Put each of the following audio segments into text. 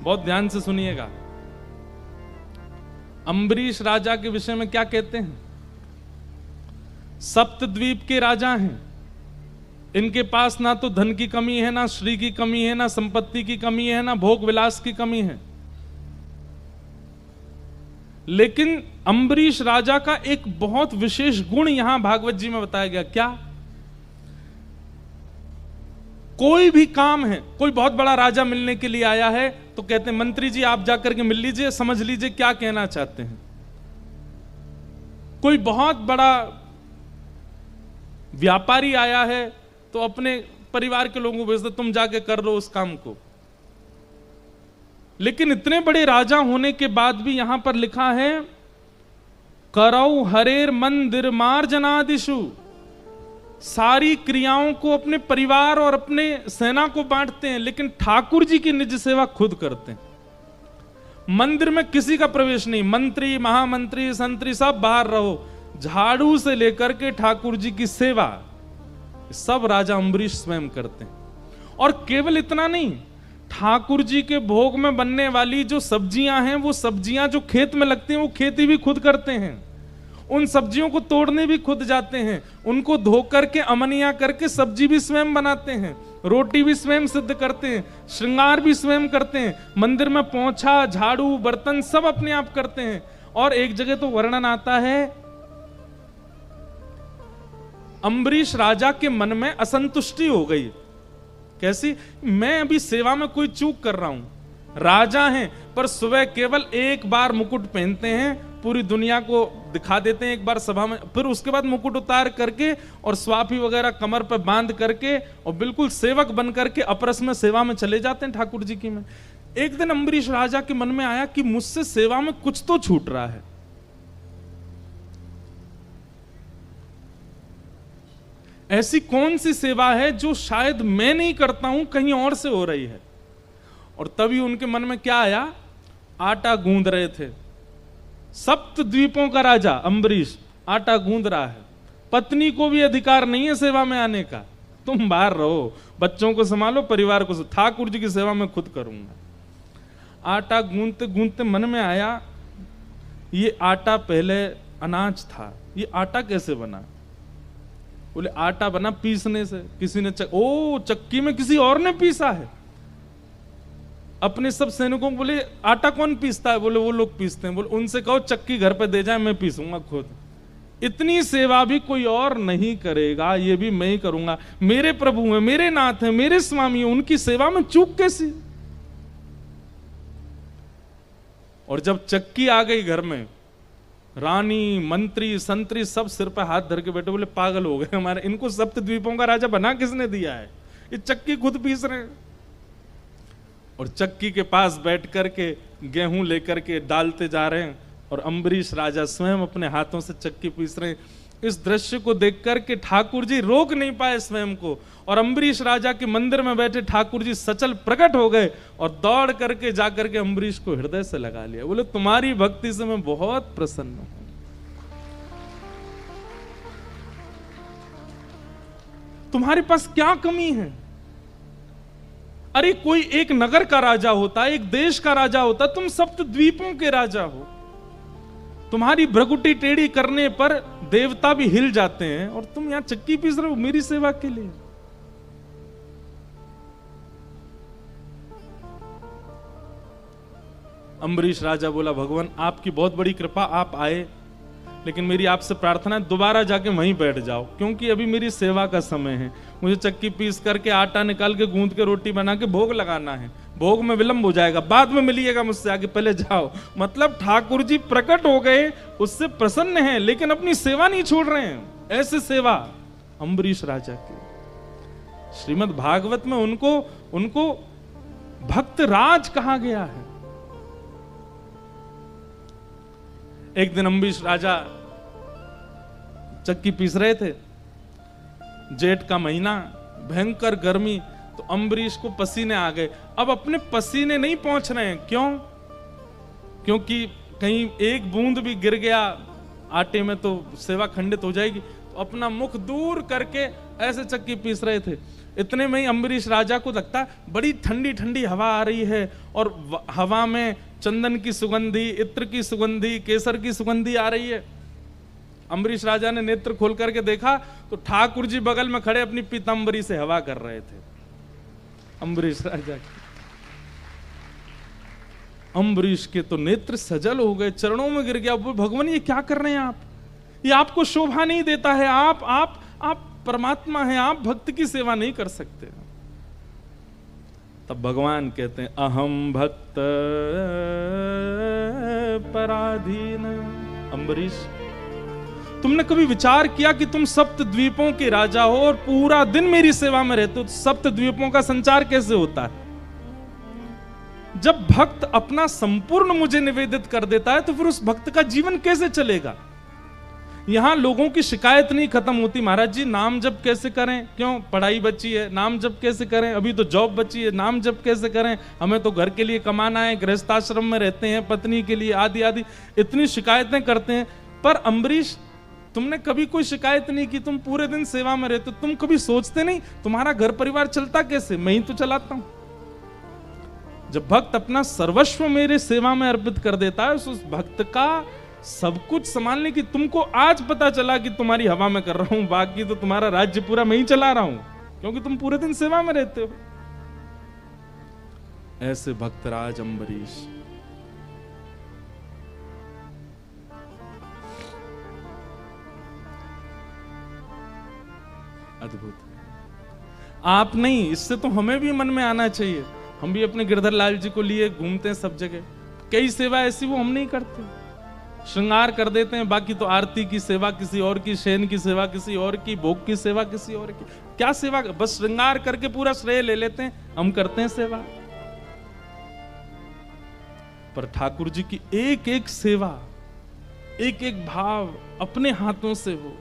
बहुत ध्यान से सुनिएगा। अम्बरीश राजा के विषय में क्या कहते हैं? सप्तद्वीप के राजा हैं, इनके पास ना तो धन की कमी है, ना श्री की कमी है, ना संपत्ति की कमी है, ना भोग विलास की कमी है। लेकिन अम्बरीश राजा का एक बहुत विशेष गुण यहां भागवत जी में बताया गया। क्या? कोई भी काम है, कोई बहुत बड़ा राजा मिलने के लिए आया है तो कहते हैं मंत्री जी आप जाकर के मिल लीजिए, समझ लीजिए क्या कहना चाहते हैं। कोई बहुत बड़ा व्यापारी आया है तो अपने परिवार के लोगों को भेज दो, तुम जाके कर लो उस काम को। लेकिन इतने बड़े राजा होने के बाद भी यहां पर लिखा है करौ हरेर मंदिर मार्जनादिशु, सारी क्रियाओं को अपने परिवार और अपने सेना को बांटते हैं, लेकिन ठाकुर जी की निज सेवा खुद करते हैं। मंदिर में किसी का प्रवेश नहीं, मंत्री महामंत्री संतरी सब बाहर रहो, झाड़ू से लेकर के ठाकुर जी की सेवा सब राजा अम्बरीश स्वयं करते हैं। और केवल इतना नहीं, ठाकुर जी के भोग में बनने वाली जो सब्जियां हैं, वो सब्जियां जो खेत में लगती हैं वो खेती भी खुद करते हैं। उन सब्जियों को तोड़ने भी खुद जाते हैं, उनको धो करके अमनिया करके सब्जी भी स्वयं बनाते हैं, रोटी भी स्वयं सिद्ध करते हैं, श्रृंगार भी स्वयं करते हैं, मंदिर में पोंछा झाड़ू बर्तन सब अपने आप करते हैं। और एक जगह तो वर्णन आता है अम्बरीश राजा के मन में असंतुष्टि हो गई। कैसी? मैं अभी सेवा में कोई चूक कर रहा हूं, राजा हैं पर सुबह केवल एक बार मुकुट पहनते हैं, पूरी दुनिया को दिखा देते हैं एक बार सभा में, फिर उसके बाद मुकुट उतार करके और स्वाफी वगैरह कमर पर बांध करके और बिल्कुल सेवक बन करके अपरस में सेवा में चले जाते हैं ठाकुर जी की में। एक दिन अम्बरीश राजा के मन में आया कि मुझसे सेवा में कुछ तो छूट रहा है। ऐसी कौन सी सेवा है जो शायद मैं नहीं करता हूं, कहीं और से हो रही है। और तभी उनके मन में क्या आया? आटा गूंद रहे थे, सप्तद्वीपों का राजा अम्बरीश आटा गूंद रहा है, पत्नी को भी अधिकार नहीं है सेवा में आने का, तुम बाहर रहो, बच्चों को संभालो, परिवार को, ठाकुर जी की सेवा में खुद करूंगा। आटा गूंदते गूंदते मन में आया ये आटा पहले अनाज था, ये आटा कैसे बना? बोले आटा बना पीसने से, किसी ने चक्की में किसी और ने पीसा है। अपने सब सैनिकों को बोले आटा कौन पीसता है? बोले वो लोग पीसते हैं। बोले उनसे कहो चक्की घर पे दे जाए, मैं पीसूंगा खुद। इतनी सेवा भी कोई और नहीं करेगा, ये भी मैं ही करूंगा। मेरे प्रभु हैं, मेरे नाथ हैं, मेरे स्वामी हैं, उनकी सेवा में चूक कैसी? और जब चक्की आ गई घर में, रानी मंत्री संतरी सब सिर पर हाथ धर के बैठे, बोले पागल हो गए हमारे, इनको सप्तद्वीपों का राजा बना किसने दिया है? ये चक्की खुद पीस रहे हैं। और चक्की के पास बैठ करके गेहूं लेकर के डालते जा रहे हैं और अम्बरीश राजा स्वयं अपने हाथों से चक्की पीस रहे हैं। इस दृश्य को देख करके ठाकुर जी रोक नहीं पाए स्वयं को, और अम्बरीश राजा के मंदिर में बैठे ठाकुर जी सचल प्रकट हो गए और दौड़ करके जाकर के अम्बरीश को हृदय से लगा लिया। बोले तुम्हारी भक्ति से मैं बहुत प्रसन्न हूं, तुम्हारे पास क्या कमी है? अरे कोई एक नगर का राजा होता, एक देश का राजा होता, तुम सप्तद्वीपों के राजा हो। तुम्हारी भ्रकुटी टेढ़ी करने पर देवता भी हिल जाते हैं और तुम यहां चक्की पीस रहे हो मेरी सेवा के लिए। अम्बरीश राजा बोला भगवान आपकी बहुत बड़ी कृपा, आप आए, लेकिन मेरी आपसे प्रार्थना है दोबारा जाके वहीं बैठ जाओ, क्योंकि अभी मेरी सेवा का समय है। मुझे चक्की पीस करके आटा निकाल के गूंद के रोटी बना के भोग लगाना है, भोग में विलंब हो जाएगा, बाद में मिलिएगा मुझसे आगे, पहले जाओ। मतलब ठाकुर जी प्रकट हो गए, उससे प्रसन्न हैं, लेकिन अपनी सेवा नहीं छोड़ रहे हैं। ऐसे सेवा अम्बरीश राजा की। श्रीमद् भागवत में उनको भक्त राज कहा गया है। एक दिन अम्बरीश राजा चक्की पीस रहे थे, जेठ का महीना, भयंकर गर्मी, तो अम्बरीश को पसीने आ गए। अब अपने पसीने नहीं पहुंच रहे हैं, क्यों? क्योंकि कहीं एक बूंद भी गिर गया आटे में तो सेवा खंडित हो जाएगी। तो अपना मुख दूर करके ऐसे चक्की पीस रहे थे। इतने में ही अम्बरीश राजा को लगता बड़ी ठंडी ठंडी हवा आ रही है और हवा में चंदन की सुगंधी, इत्र की सुगंधी, केसर की सुगंधी आ रही है। अम्बरीश राजा ने नेत्र खोल करके देखा तो ठाकुर जी बगल में खड़े अपनी पीतांबरी से हवा कर रहे थे। अम्बरीश राजा की, अम्बरीश के तो नेत्र सजल हो गए, चरणों में गिर गया। भगवान ये क्या कर रहे हैं आप? ये आपको शोभा नहीं देता है। आप परमात्मा हैं, आप भक्त की सेवा नहीं कर सकते। तब भगवान कहते हैं अहम भक्त पराधीन। अम्बरीश, तुमने कभी विचार किया कि तुम सप्त द्वीपों के राजा हो और पूरा दिन मेरी सेवा में रहते हो? सप्त द्वीपों का संचार कैसे होता है? जब भक्त अपना संपूर्ण मुझे निवेदित कर देता है तो फिर उस भक्त का जीवन कैसे चलेगा? यहां लोगों की शिकायत नहीं खत्म होती, महाराज जी नाम जप कैसे करें? क्यों? पढ़ाई बची है, नाम जप कैसे करें? अभी तो जॉब बची है, नाम जप कैसे करें? हमें तो घर के लिए कमाना है, गृहस्थाश्रम में रहते हैं, पत्नी के लिए आदि आदि इतनी शिकायतें करते हैं। पर अम्बरीश, तुमने कभी कोई शिकायत नहीं की, तुम पूरे दिन सेवा में रहते हो। तुम कभी सोचते नहीं तुम्हारा घर परिवार चलता कैसे? मैं ही तो चलाता हूं। जब भक्त अपना सर्वस्व मेरे सेवा में अर्पित कर देता है, उस भक्त का सब कुछ संभालने की, तुमको आज पता चला कि तुम्हारी हवा में कर रहा हूं, बाकी तो तुम्हारा राज्य पूरा मैं ही चला रहा हूं, क्योंकि तुम पूरे दिन सेवा में रहते हो। ऐसे भक्तराज अम्बरीश। अद्भुत। आप नहीं, इससे तो हमें भी मन में आना चाहिए। हम भी अपने गिरधर लाल जी को लिए घूमते हैं सब जगह, कई सेवा ऐसी वो हम नहीं करते, श्रृंगार कर देते हैं, बाकी तो आरती की सेवा किसी और की, शयन की सेवा किसी और की, भोग की सेवा किसी और की। क्या सेवा? बस श्रृंगार करके पूरा श्रेय ले लेते हैं, हम करते हैं सेवा। पर ठाकुर जी की एक एक सेवा, एक एक भाव अपने हाथों से हो,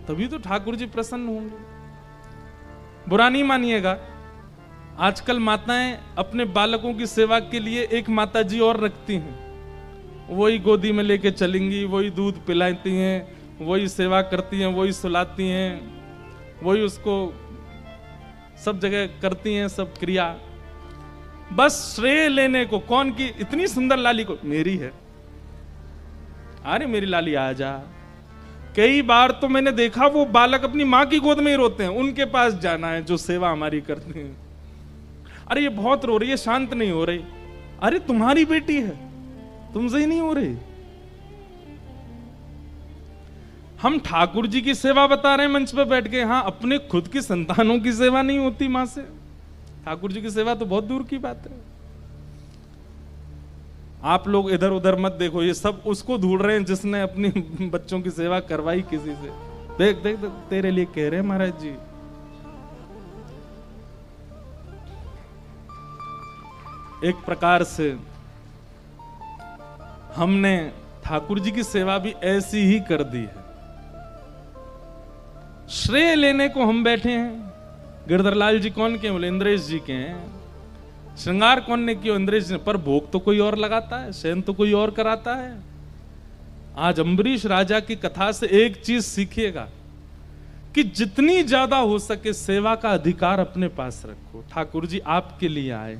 तभी तो ठाकुर जी प्रसन्न होंगे। बुरा नहीं मानिएगा, आजकल माताएं अपने बालकों की सेवा के लिए एक माता जी और रखती हैं, वही गोदी में लेके चलेंगी, वही दूध पिलाती हैं, वही सेवा करती हैं, वही सुलाती हैं, वही उसको सब जगह करती हैं, सब क्रिया, बस श्रेय लेने को। कौन की? इतनी सुंदर लाली को मेरी है, अरे मेरी लाली आ जा। कई बार तो मैंने देखा वो बालक अपनी मां की गोद में ही रोते हैं, उनके पास जाना है जो सेवा हमारी करते हैं। अरे ये बहुत रो रही है, शांत नहीं हो रही। अरे तुम्हारी बेटी है, तुमसे ही नहीं हो रही। हम ठाकुर जी की सेवा बता रहे हैं मंच पे बैठ के, हाँ अपने खुद की संतानों की सेवा नहीं होती मां से। ठाकुर जी की सेवा तो बहुत दूर की बात है। आप लोग इधर उधर मत देखो, ये सब उसको ढूंढ रहे हैं जिसने अपनी बच्चों की सेवा करवाई किसी से। देख देख देख, तेरे लिए कह रहे हैं महाराज जी। एक प्रकार से हमने ठाकुर जी की सेवा भी ऐसी ही कर दी है। श्रेय लेने को हम बैठे हैं। गिरधरलाल जी कौन के? बोले इंद्रेश जी के हैं। श्रृंगार कौन ने किया? इंद्रेश जी ने। पर भोग तो कोई और लगाता है, शयन तो कोई और कराता है। आज अम्बरीश राजा की कथा से एक चीज सीखिएगा कि जितनी ज्यादा हो सके सेवा का अधिकार अपने पास रखो। ठाकुर जी आपके लिए आए,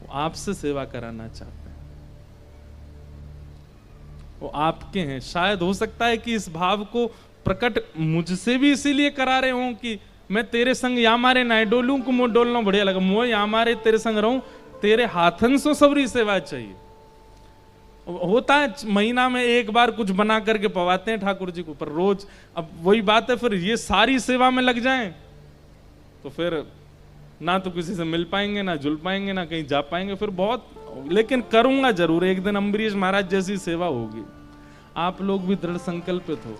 वो आपसे सेवा कराना चाहते हैं, वो आपके हैं। शायद हो सकता है कि इस भाव को प्रकट मुझसे भी इसीलिए करा रहे हों कि मैं तेरे संग या मारे ना डोलूं को मुंह डोलना बढ़िया लगा, मुंह या मारे तेरे संग रहूं, तेरे हाथन सो सबरी सेवा चाहिए। होता है महीना में एक बार कुछ बना करके पवाते हैं ठाकुर जी को, पर रोज अब वही बात है, फिर ये सारी सेवा में लग जाएं तो फिर ना तो किसी से मिल पाएंगे, ना जुल पाएंगे, ना कहीं जा पाएंगे, फिर बहुत। लेकिन करूंगा जरूर, एक दिन अम्बरीश महाराज जैसी सेवा होगी। आप लोग भी दृढ़ संकल्पित हो,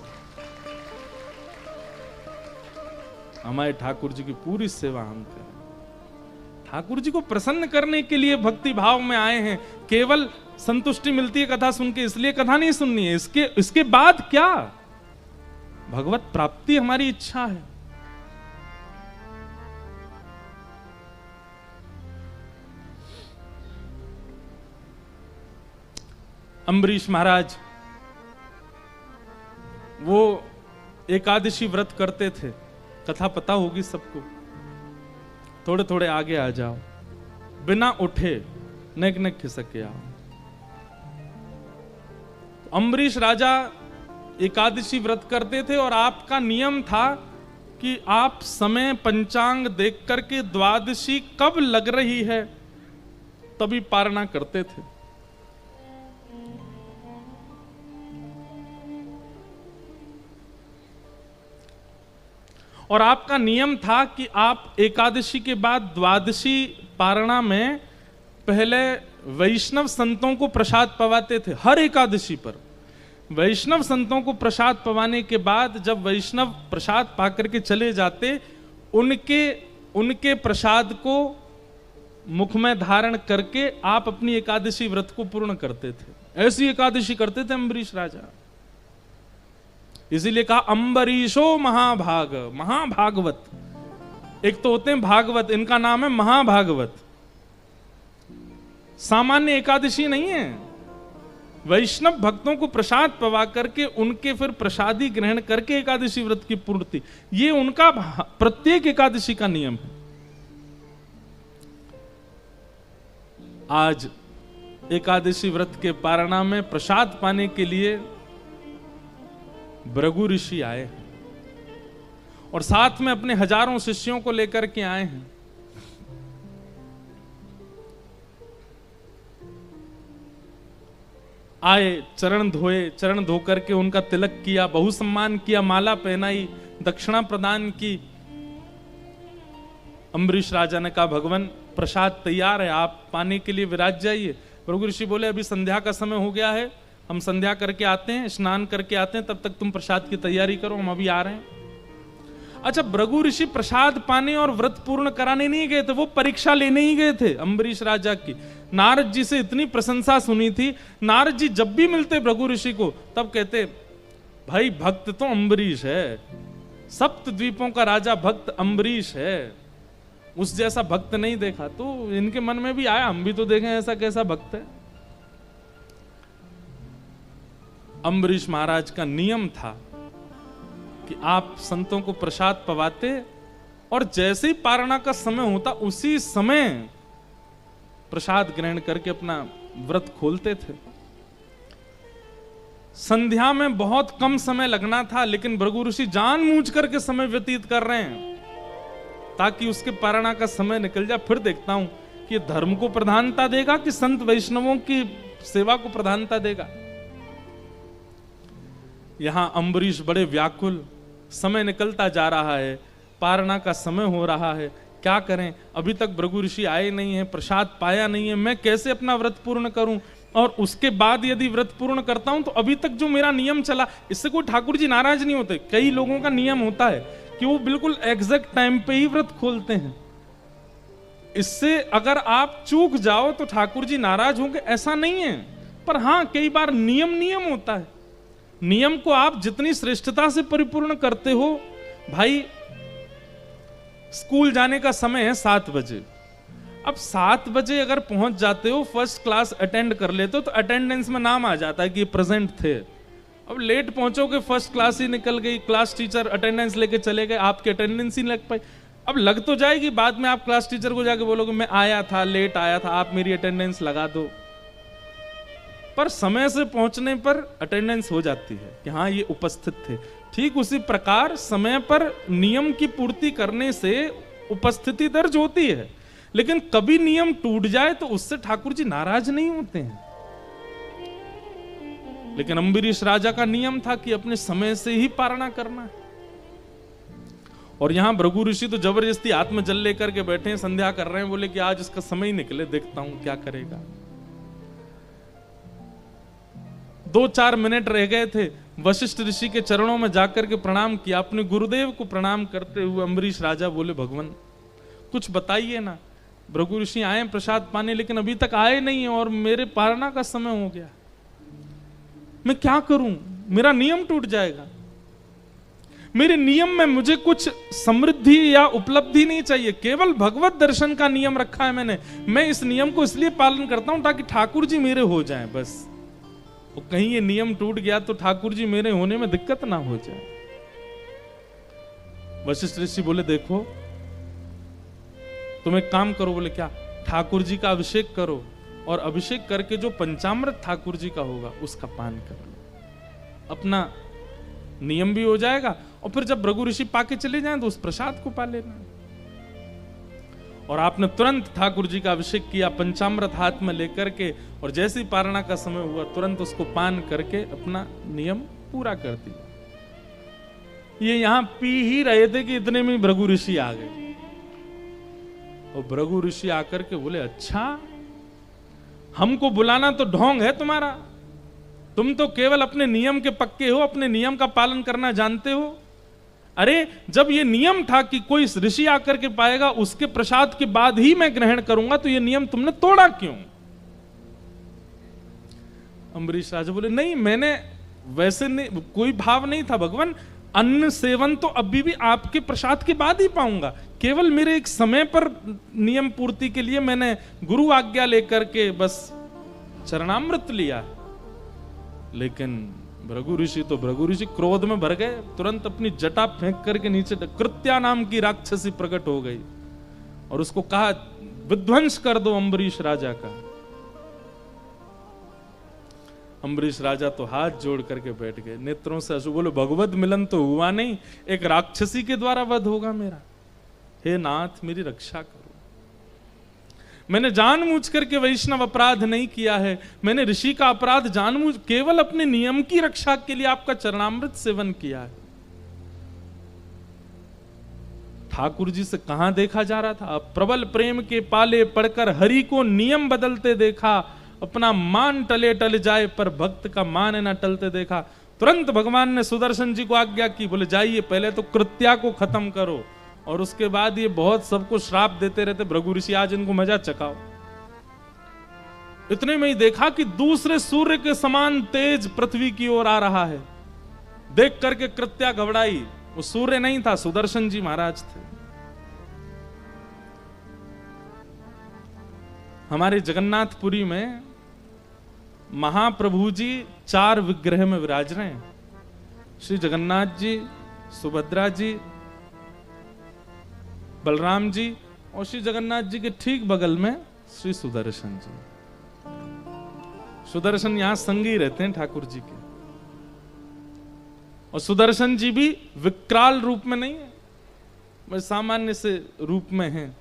हमारे ठाकुर जी की पूरी सेवा हम करें। ठाकुर जी को प्रसन्न करने के लिए भक्ति भाव में आए हैं। केवल संतुष्टि मिलती है कथा सुन के, इसलिए कथा नहीं सुननी है। इसके बाद क्या? भगवत प्राप्ति हमारी इच्छा है। अम्बरीश महाराज वो एकादशी व्रत करते थे, कथा पता होगी सबको। थोड़े थोड़े आगे आ जाओ, बिना उठे नेक नेक खिसक के आओ। अम्बरीश राजा एकादशी व्रत करते थे और आपका नियम था कि आप समय पंचांग देख करके द्वादशी कब लग रही है तभी पारणा करते थे। और आपका नियम था कि आप एकादशी के बाद द्वादशी पारणा में पहले वैष्णव संतों को प्रसाद पवाते थे। हर एकादशी पर वैष्णव संतों को प्रसाद पवाने के बाद जब वैष्णव प्रसाद पाकर के चले जाते, उनके प्रसाद को मुख में धारण करके आप अपनी एकादशी व्रत को पूर्ण करते थे। ऐसी एकादशी करते थे अम्बरीश राजा। इसीलिए कहा अम्बरीशो महाभाग, महाभागवत। एक तो होते हैं भागवत, इनका नाम है महाभागवत। सामान्य एकादशी नहीं है। वैष्णव भक्तों को प्रसाद पवा करके उनके फिर प्रसादी ग्रहण करके एकादशी व्रत की पूर्ति, ये उनका प्रत्येक एकादशी का नियम है। आज एकादशी व्रत के पारणा में प्रसाद पाने के लिए भृगु ऋषि आए और साथ में अपने हजारों शिष्यों को लेकर के आए हैं। आए, चरण धोए, चरण धो करके उनका तिलक किया, बहु सम्मान किया, माला पहनाई, दक्षिणा प्रदान की। अम्बरीश राजा ने कहा भगवान प्रसाद तैयार है, आप पाने के लिए विराज जाइए। भृगु ऋषि बोले अभी संध्या का समय हो गया है, हम संध्या करके आते हैं, स्नान करके आते हैं, तब तक तुम प्रसाद की तैयारी करो, हम अभी आ रहे हैं। अच्छा, भृगु ऋषि प्रसाद पाने और व्रत पूर्ण कराने नहीं गए थे, वो परीक्षा लेने ही गए थे अम्बरीश राजा की। नारद जी से इतनी प्रशंसा सुनी थी, नारद जी जब भी मिलते भृगु ऋषि को तब कहते भाई भक्त तो अम्बरीश है, सप्त द्वीपों का राजा भक्त अम्बरीश है, उस जैसा भक्त नहीं देखा। तो इनके मन में भी आया हम भी तो देखें ऐसा कैसा भक्त है। अम्बरीश महाराज का नियम था कि आप संतों को प्रसाद पवाते और जैसे ही पारणा का समय होता उसी समय प्रसाद ग्रहण करके अपना व्रत खोलते थे। संध्या में बहुत कम समय लगना था, लेकिन भृगु ऋषि जानबूझ करके समय व्यतीत कर रहे हैं ताकि उसके पारणा का समय निकल जाए। फिर देखता हूं कि धर्म को प्रधानता देगा कि संत वैष्णवों की सेवा को प्रधानता देगा। यहां अम्बरीश बड़े व्याकुल, समय निकलता जा रहा है, पारणा का समय हो रहा है, क्या करें, अभी तक भृगु ऋषि आए नहीं है, प्रसाद पाया नहीं है, मैं कैसे अपना व्रत पूर्ण करूं। और उसके बाद यदि व्रत पूर्ण करता हूं तो अभी तक जो मेरा नियम चला, इससे कोई ठाकुर जी नाराज नहीं होते। कई लोगों का नियम होता है कि वो बिल्कुल एग्जैक्ट टाइम पे ही व्रत खोलते हैं। इससे अगर आप चूक जाओ तो ठाकुर जी नाराज होंगे, ऐसा नहीं है। पर हां, कई बार नियम होता है। नियम को आप जितनी श्रेष्ठता से परिपूर्ण करते हो, भाई स्कूल जाने का समय है 7 बजे, अब 7 बजे अगर पहुंच जाते हो, फर्स्ट क्लास अटेंड कर लेते हो तो अटेंडेंस में नाम आ जाता है कि प्रेजेंट थे। अब लेट पहुंचोगे, फर्स्ट क्लास ही निकल गई, क्लास टीचर अटेंडेंस लेके चले गए, आपकी अटेंडेंस ही लग पाई। अब लग तो जाएगी, बाद में आप क्लास टीचर को जाके बोलोगे मैं आया था, लेट आया था, आप मेरी अटेंडेंस लगा दो। पर समय से पहुंचने पर अटेंडेंस हो जाती है कि हाँ ये उपस्थित थे। ठीक उसी प्रकार समय पर नियम की पूर्ति करने से उपस्थिति दर्ज होती है, लेकिन कभी नियम टूट जाए तो उससे ठाकुर जी नाराज नहीं होते हैं। लेकिन अम्बरीश राजा का नियम था कि अपने समय से ही पारणा करना है। और यहां भृगु ऋषि तो जबरदस्ती आत्मजल लेकर के बैठे हैं, संध्या कर रहे हैं, बोले कि आज इसका समय ही निकले, देखता हूं क्या करेगा। 2-4 मिनट रह गए थे, वशिष्ठ ऋषि के चरणों में जाकर के प्रणाम किया, अपने गुरुदेव को प्रणाम करते हुए अम्बरीश राजा बोले भगवान कुछ बताइए ना, भृगु ऋषि आए प्रसाद पाने लेकिन अभी तक आए नहीं है और मेरे पारणा का समय हो गया, मैं क्या करूं, मेरा नियम टूट जाएगा। मेरे नियम में मुझे कुछ समृद्धि या उपलब्धि नहीं चाहिए, केवल भगवत दर्शन का नियम रखा है मैंने। मैं इस नियम को इसलिए पालन करता हूं ताकि ठाकुर जी मेरे हो जाएं बस। और कहीं ये नियम टूट गया तो ठाकुर जी मेरे होने में दिक्कत ना हो जाए। वशिष्ठ ऋषि बोले देखो तुम एक काम करो। बोले क्या? ठाकुर जी का अभिषेक करो और अभिषेक करके जो पंचामृत ठाकुर जी का होगा उसका पान कर लो, अपना नियम भी हो जाएगा और फिर जब भृगु ऋषि पाके चले जाएं तो उस प्रसाद को पा लेना। और आपने तुरंत ठाकुर जी का अभिषेक किया पंचामृत हाथ में लेकर के, और जैसे ही पारणा का समय हुआ तुरंत उसको पान करके अपना नियम पूरा कर दिया। ये यहां पी ही रहे थे कि इतने में भृगु ऋषि आ गए। और भृगु ऋषि आकर के बोले अच्छा, हमको बुलाना तो ढोंग है तुम्हारा, तुम तो केवल अपने नियम के पक्के हो, अपने नियम का पालन करना जानते हो। अरे जब ये नियम था कि कोई ऋषि आकर के पाएगा उसके प्रसाद के बाद ही मैं ग्रहण करूंगा, तो ये नियम तुमने तोड़ा क्यों? अम्बरीश राजा बोले नहीं, मैंने वैसे नहीं, कोई भाव नहीं था भगवान, अन्न सेवन तो अभी भी आपके प्रसाद के बाद ही पाऊंगा, केवल मेरे एक समय पर नियम पूर्ति के लिए मैंने गुरु आज्ञा लेकर के बस चरणामृत लिया। लेकिन भृगु ऋषि क्रोध में भर गए, तुरंत अपनी जटा फेंक करके नीचे, कृत्या नाम की राक्षसी प्रकट हो गई और उसको कहा विध्वंस कर दो अम्बरीश राजा का। अम्बरीश राजा तो हाथ जोड़ करके बैठ गए, नेत्रों से आंसू। बोले भगवत मिलन तो हुआ नहीं, एक राक्षसी के द्वारा वध होगा मेरा। हे नाथ मेरी रक्षा करो, मैंने जानबूझ करके वैष्णव अपराध नहीं किया है, मैंने ऋषि का अपराध जानबूझ केवल अपने नियम की रक्षा के लिए आपका चरणामृत सेवन किया है। ठाकुर जी से कहां देखा जा रहा था? प्रबल प्रेम के पाले पड़कर हरि को नियम बदलते देखा, अपना मान टले टल जाए पर भक्त का मान न टलते देखा। तुरंत भगवान ने सुदर्शन जी को आज्ञा की, बोले जाइए पहले तो कृत्या को खत्म करो और उसके बाद ये बहुत सबको श्राप देते रहते भृगु ऋषि, आज इनको मजा चखाओ। इतने में ही देखा कि दूसरे सूर्य के समान तेज पृथ्वी की ओर आ रहा है। देख करके कृत्या घबराई, वो सूर्य नहीं था, सुदर्शन जी महाराज थे। हमारे जगन्नाथपुरी में महाप्रभु जी 4 विग्रह में विराज रहे हैं, श्री जगन्नाथ जी, सुभद्रा जी, बलराम जी और श्री जगन्नाथ जी के ठीक बगल में श्री सुदर्शन जी। सुदर्शन यहां संगी रहते हैं ठाकुर जी के, और सुदर्शन जी भी विकराल रूप में नहीं है, बस सामान्य से रूप में है।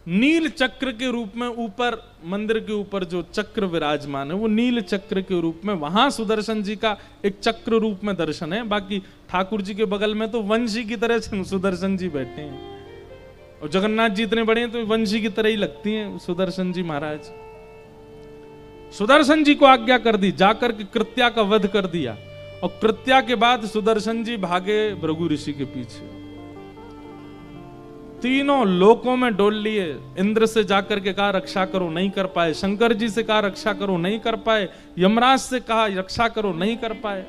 नील चक्र के रूप में ऊपर मंदिर के ऊपर जो चक्र विराजमान है वो नील चक्र के रूप में, वहां सुदर्शन जी का एक चक्र रूप में दर्शन है। बाकी ठाकुर जी के बगल में तो वंशी की तरह सुदर्शन जी बैठे हैं, और जगन्नाथ जी इतने बड़े हैं तो वंशी की तरह ही लगती हैं सुदर्शन जी महाराज। सुदर्शन जी को आज्ञा कर दी, जाकर के कृत्या का वध कर दिया, और कृत्या के बाद सुदर्शन जी भागे भृगु ऋषि के पीछे। तीनों लोकों में डोल लिए। इंद्र से जाकर के कहा रक्षा करो, नहीं कर पाए। शंकर जी से कहा रक्षा करो, नहीं कर पाए। यमराज से कहा रक्षा करो, नहीं कर पाए।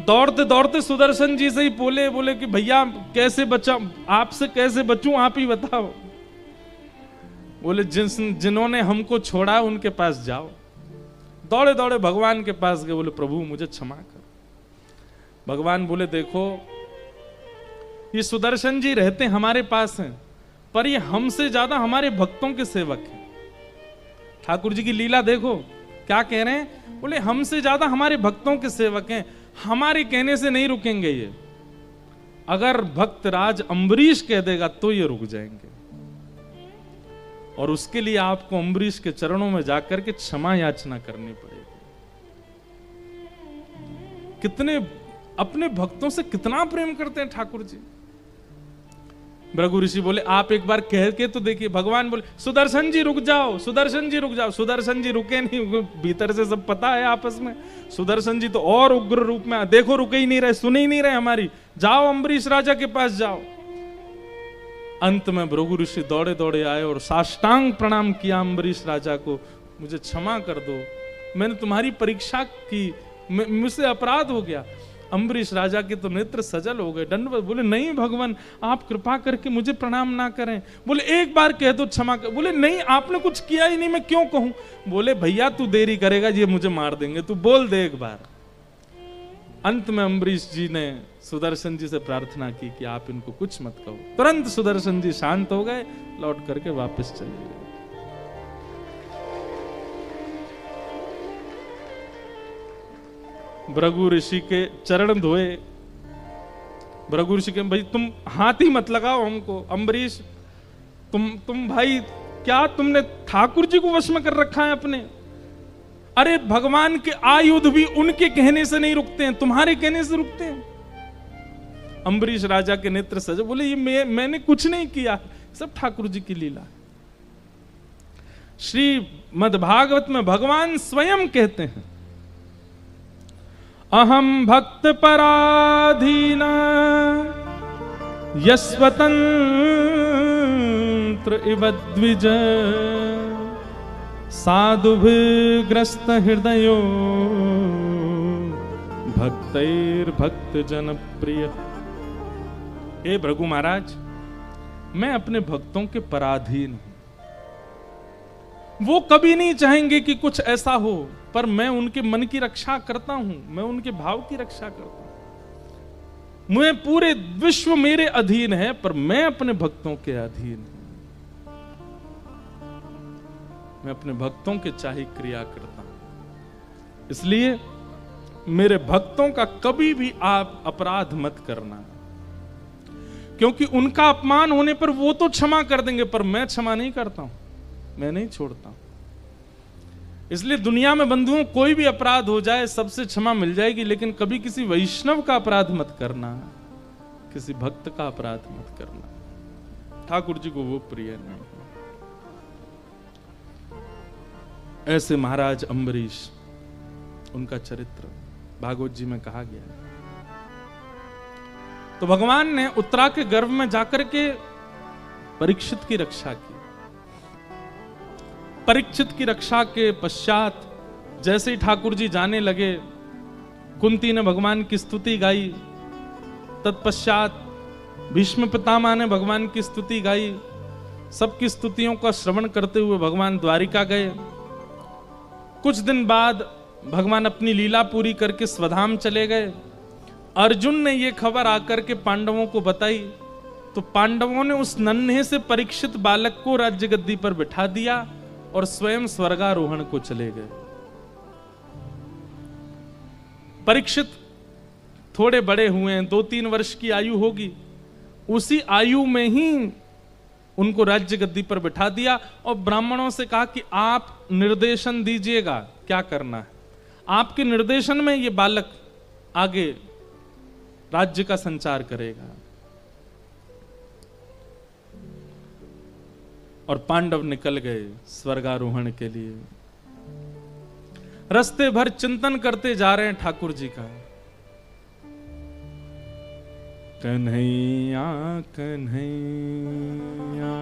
दौड़ते दौड़ते सुदर्शन जी से ही बोले कि भैया कैसे बचा, आपसे कैसे बचूं, आप ही बताओ। बोले जिन्होंने हमको छोड़ा उनके पास जाओ। दौड़े दौड़े भगवान के पास गए, बोले प्रभु मुझे क्षमा कर। भगवान बोले देखो ये सुदर्शन जी रहते हमारे पास हैं, पर ये हमसे ज्यादा हमारे भक्तों के सेवक हैं। ठाकुर जी की लीला देखो क्या कह रहे हैं, बोले हमसे ज्यादा हमारे भक्तों के सेवक हैं, हमारे कहने से नहीं रुकेंगे ये। अगर भक्त राज अम्बरीश कह देगा तो ये रुक जाएंगे, और उसके लिए आपको अम्बरीश के चरणों में जाकर के क्षमा याचना करनी पड़ेगी। कितने अपने भक्तों से कितना प्रेम करते हैं ठाकुर जी। भृगु ऋषि बोले आप एक बार कह के तो देखिए। भगवान बोले सुदर्शन जी रुक जाओ, सुदर्शन जी रुक जाओ। सुदर्शन जी रुके नहीं, भीतर से सब पता है आपस में। सुदर्शन जी तो और उग्र रूप में, देखो रुके ही नहीं रहे, सुन ही नहीं रहे हमारी, जाओ अम्बरीश राजा के पास जाओ। अंत में भृगु ऋषि दौड़े दौड़े आए और साष्टांग प्रणाम किया अम्बरीश राजा को, मुझे क्षमा कर दो, मैंने तुम्हारी परीक्षा की, मुझसे अपराध हो गया। अम्बरीश राजा के तो नेत्र सजल हो गए, दंडवत। बोले नहीं भगवान आप कृपा करके मुझे प्रणाम ना करें। बोले एक बार कह दो क्षमा कर। बोले नहीं आपने कुछ किया ही नहीं, मैं क्यों कहूं। बोले भैया तू देरी करेगा ये मुझे मार देंगे, तू बोल दे एक बार। अंत में अम्बरीश जी ने सुदर्शन जी से प्रार्थना की कि आप इनको कुछ मत कहो। तुरंत सुदर्शन जी शांत हो गए, लौट करके वापस चले गए। भृगु ऋषि के चरण धोए। भृगु ऋषि के भाई तुम हाथ ही मत लगाओ हमको। अम्बरीश तुम भाई क्या तुमने ठाकुर जी को वश में कर रखा है अपने? अरे भगवान के आयुध भी उनके कहने से नहीं रुकते हैं, तुम्हारे कहने से रुकते हैं। अम्बरीश राजा के नेत्र सजे, बोले ये मैंने कुछ नहीं किया, सब ठाकुर जी की लीला। श्रीमद् भागवत में भगवान स्वयं कहते हैं, अहम भक्त पराधीन यस्वतंत्र इव द्विज साधुभिर्ग्रस्त हृदयो भक्तैर्भक्त जनप्रिय। हे भृगु महाराज, मैं अपने भक्तों के पराधीन हूं। वो कभी नहीं चाहेंगे कि कुछ ऐसा हो, पर मैं उनके मन की रक्षा करता हूं, मैं उनके भाव की रक्षा करता हूं। मुझे पूरे विश्व मेरे अधीन है, पर मैं अपने भक्तों के अधीन हूं। मैं अपने भक्तों के चाही क्रिया करता हूं। इसलिए मेरे भक्तों का कभी भी आप अपराध मत करना, क्योंकि उनका अपमान होने पर वो तो क्षमा कर देंगे, पर मैं क्षमा नहीं करता हूं, मैं नहीं छोड़ता। इसलिए दुनिया में बंधुओं कोई भी अपराध हो जाए सबसे क्षमा मिल जाएगी, लेकिन कभी किसी वैष्णव का अपराध मत करना, किसी भक्त का अपराध मत करना। ठाकुर जी को वो प्रिय नहीं। ऐसे महाराज अम्बरीश, उनका चरित्र भागवत जी में कहा गया है। तो भगवान ने उत्तरा के गर्भ में जाकर के परीक्षित की रक्षा की। परीक्षित की रक्षा के पश्चात जैसे ही ठाकुर जी जाने लगे, कुंती ने भगवान की स्तुति गाई। तत्पश्चात भीष्म पितामह ने भगवान की स्तुति गाई। सबकी स्तुतियों का श्रवण करते हुए भगवान द्वारिका गए। कुछ दिन बाद भगवान अपनी लीला पूरी करके स्वधाम चले गए। अर्जुन ने यह खबर आकर के पांडवों को बताई, तो पांडवों ने उस नन्हे से परीक्षित बालक को राज्य गद्दी पर बिठा दिया और स्वयं स्वर्गारोहण को चले गए। परीक्षित थोड़े बड़े हुए हैं, 2-3 वर्ष की आयु होगी। उसी आयु में ही उनको राज्य गद्दी पर बिठा दिया और ब्राह्मणों से कहा कि आप निर्देशन दीजिएगा क्या करना है। आपके निर्देशन में ये बालक आगे राज्य का संचार करेगा। और पांडव निकल गए स्वर्गारोहण के लिए। रास्ते भर चिंतन करते जा रहे हैं ठाकुर जी का। कन्हैया कन्हैया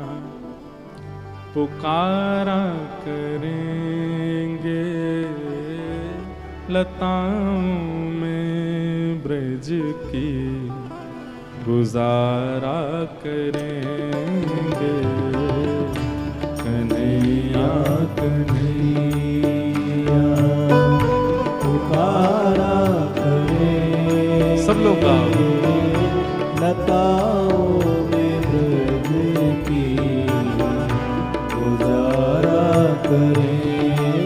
पुकारा करेंगे, लताओं में ब्रज की गुजारा करेंगे। कन्हैया कन्हैया पुकारा करेंगे। सब लोग गाओ। लताओं में ब्रज की गुजारा करेंगे।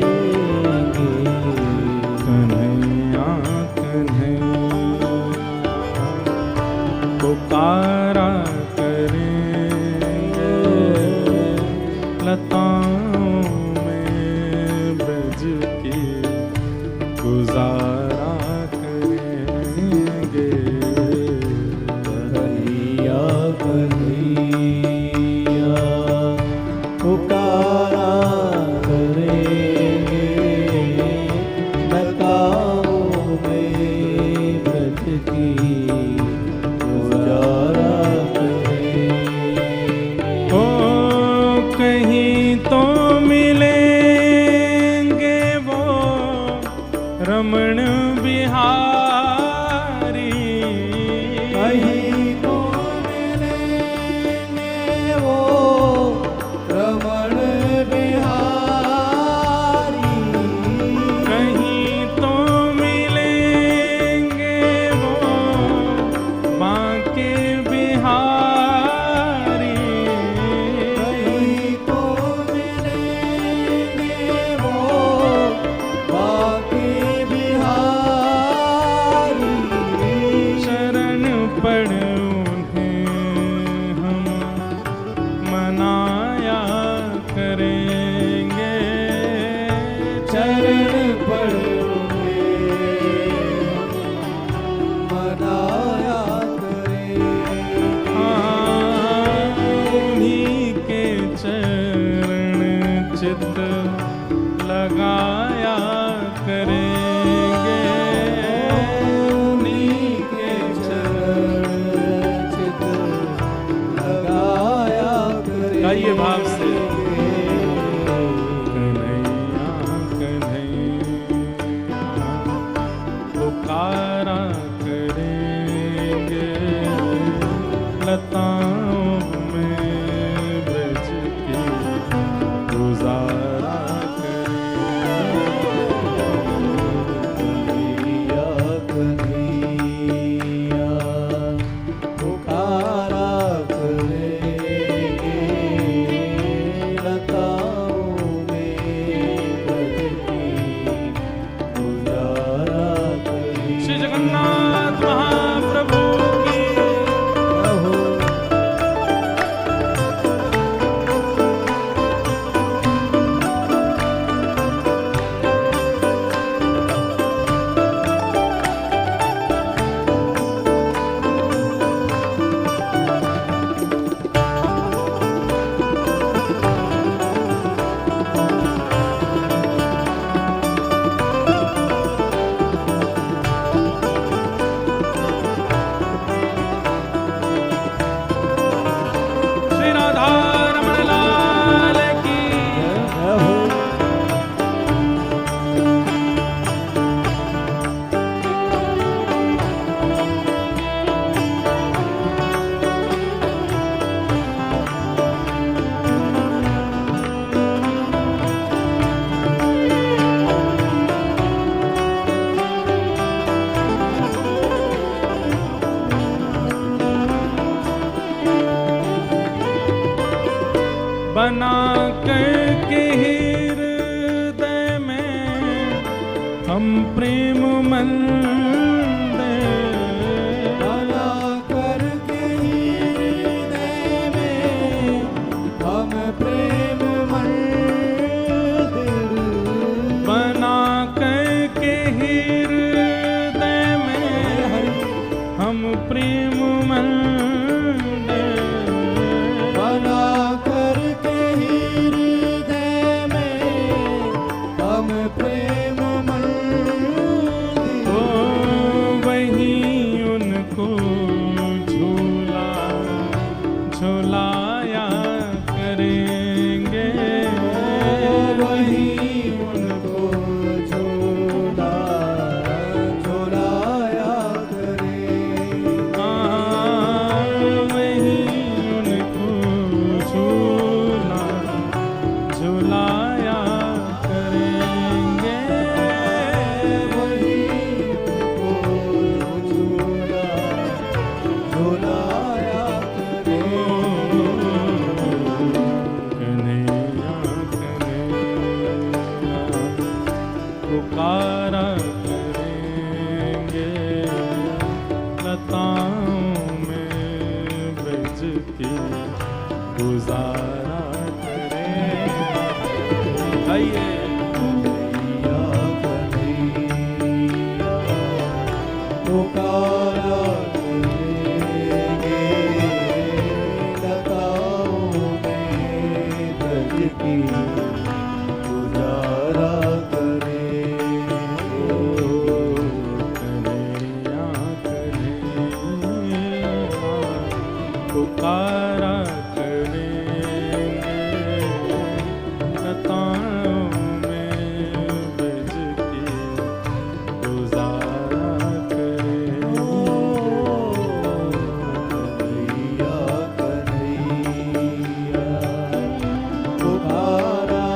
कन्हैया कन्हैया पुकारा करेंगे, लताओं में ब्रज की गुजारा करेंगे। कन्हैया कन्हैया पुकारा करेंगे, लताओं में ब्रज की गुजारा करेंगे। ओ कहीं तो मिलेंगे वो रमण बिहारी, कहीं तो मिलेंगे वो रमण बिहारी, कहीं तो मिलेंगे वो चित लगाया करेंगे, उन्हीं के चरण चित लगाया करेंगे। गाइए भाव से, कन्हैया कन्हैया पुकारा करेंगे, लताओं में ब्रज के गुजारा कन्हैया कन्हैया पुकारा करेंगे, लताओं में ब्रज की गुजारा करेंगे। श्री जगन्नाथ महाप्रभु की रहो। श्री राधा रमण लाल की रहो। बना करके हृदय में हम प्रेम मंदिर, बना करके हृदय में हम प्रेम मंदिर, बना करके हृदय में हम प्रेम मंदिर, बना करके हृदय में हम प्रेम मंदिर, ओ वहीं उनको झूला झुलाया करेंगे, वहीं उनको झूला झुलाया करेंगे। वहीं उनको झूला झुलाया करेंगे, वहीं उनको झूला झुलाया करेंगे। कन्हैया कन्हैया पुकारा करेंगे, लताओं में ब्रज की गुजारा करेंगे। आइए कन्हैया कन्हैया पुकारा करेंगे, लताओं में ब्रज की गुजारा करेंगे। कन्हैया कन्हैया पुकारा करेंगे, लताओं में ब्रज की गुजारा करेंगे। कन्हैया कन्हैया पुकारा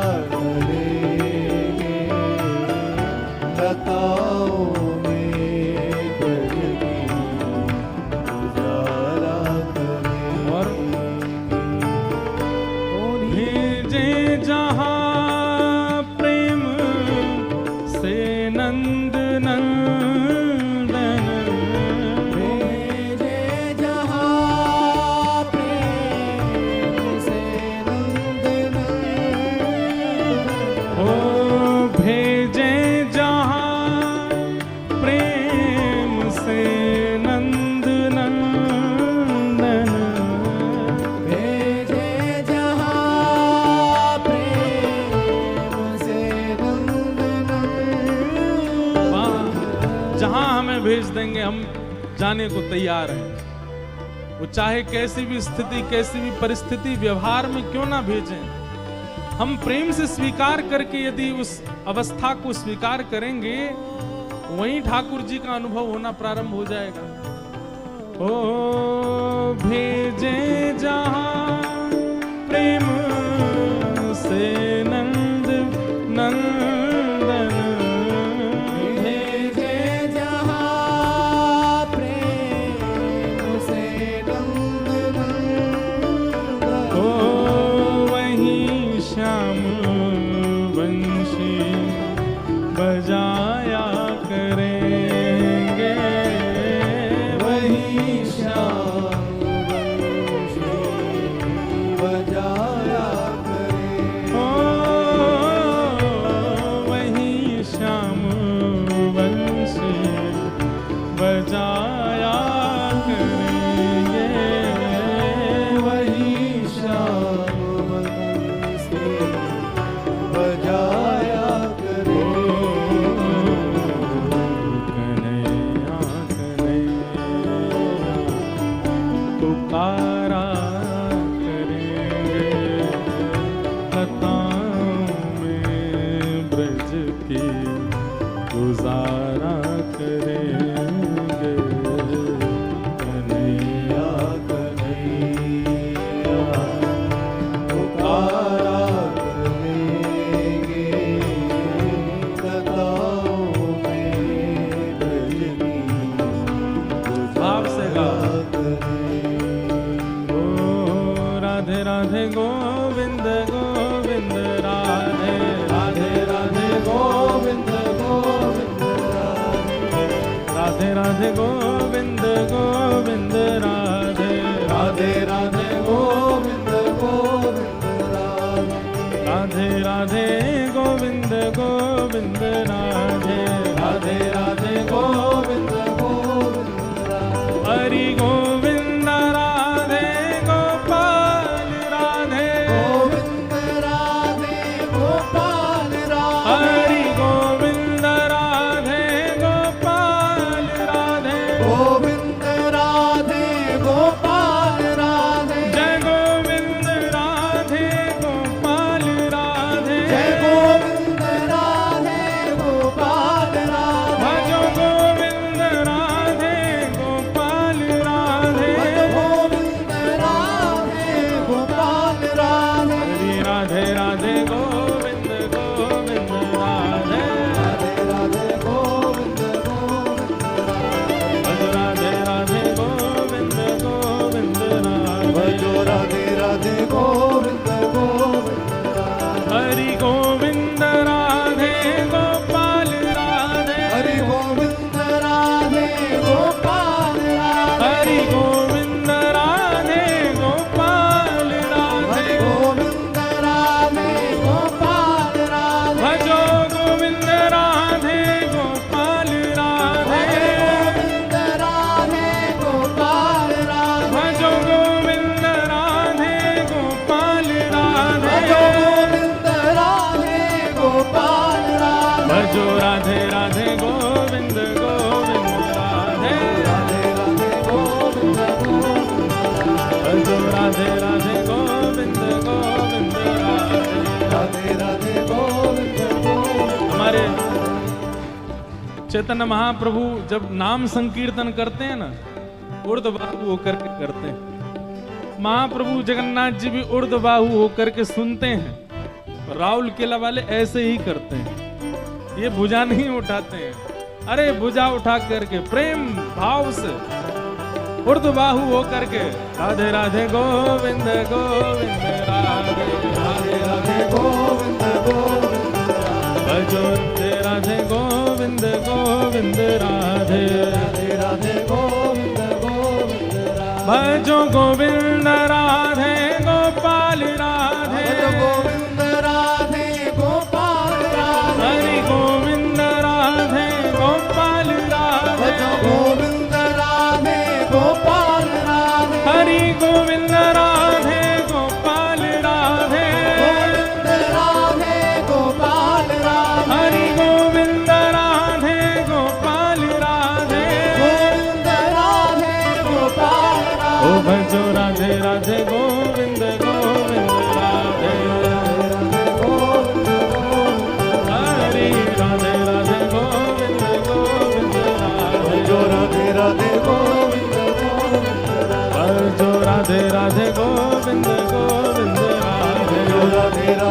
भेज देंगे, हम जाने को तैयार हैं। वो चाहे कैसी भी स्थिति, कैसी भी परिस्थिति व्यवहार में क्यों ना भेजें, हम प्रेम से स्वीकार करके यदि उस अवस्था को स्वीकार करेंगे, वहीं ठाकुर जी का अनुभव होना प्रारंभ हो जाएगा। ओ भेजे जहां प्रेम से नंद नंदन, भेजे जहां प्रेम से नंद नंदन। ओ वहीं श्याम वंशी बजाया करेंगे, वहीं श्याम वंशी बजाया करे। ओ वहीं श्याम वंशी बजाया करेंगे, वहीं श्याम वंशी बजाया करे। कन्हैया कन्हैया पुकारा करेंगे, लताओं में ब्रज की गुजारा करेंगे। कन्हैया कन्हैया पुकारा करेंगे, लताओं में ब्रज की भाव से गा। करेंगे। ओ राधे राधे गोविंद गोविंद राधे राधे राधे गोविंद गोविंद राधे राधे गोविंद गोविंद राधे राधे राधे गोविंद गोविंद राधे राधे गोविंद गोविंद राधे राधे राधे गोविंद गोविंद हरि गोविंद राधे गोपाल राधे गोविंद राधे गोपाल राधे हरि गोविंद राधे गोपाल राधे गोविंद राधे गोपाल राधे जय गोविंद राधे गोपाल राधे जय गोविंद राधे गोपाल राधे भजो गोविंद राधे गोपाल राधे गोविंद राधे गोपाल राधे हरि राधे राधे गोविंद गोविंद राधे राधे राधे गोविंद गोविंद भज राधे राधे गोविंद गोविंद राधे भजो राधे राधे गोविंद गोविंद हरि गोविंद राधे गोपाल राधे हरि गोविंद राधे गोपाल राधे हरि गोविंद राधे गोपाल राधे हरि गोविंद राधे गोपाल राधे भजो गोविंद राधे गोपाल राधे गोविंद राधे गोपाल राधे भजो गोविंद राधे गोपाल राधे भजो गोविंद राधे गोपाल राधे भजो राधे राधे गोविंद गोविंद राधे राधे राधे गोविंद गोविंद भजो राधे राधे गोविंद गोविंद राधे राधे राधे गोविंद गोविंद हमारे चैतन्य महाप्रभु जब नाम संकीर्तन करते हैं ना, ऊर्ध्वबाहु होकर के करते हैं। महाप्रभु जगन्नाथ जी भी ऊर्ध्वबाहु होकर के सुनते हैं। राउल केला वाले ऐसे ही करते हैं, ये भुजा नहीं उठाते हैं। अरे भुजा उठा करके प्रेम भाव से ऊर्ध्वबाहु होकर के राधे राधे गोविंद गोविंद राधे राधे राधे गोविंद गोविंद भजो राधे गोविंद गोविंद राधे राधे राधे गोविंद गोविंद भजो गोविंद राधे गोपाल राधे भज गोविंद राधे गोपाल राधे हरि गोविंद राधे गोपाल भज राधे गोविंद राधे गोपाल राधे हरि गोविंद राधे गोपाल राधे गोविंद राधे गोपाल राधे हरि गोविंद राधे गोपाल राधे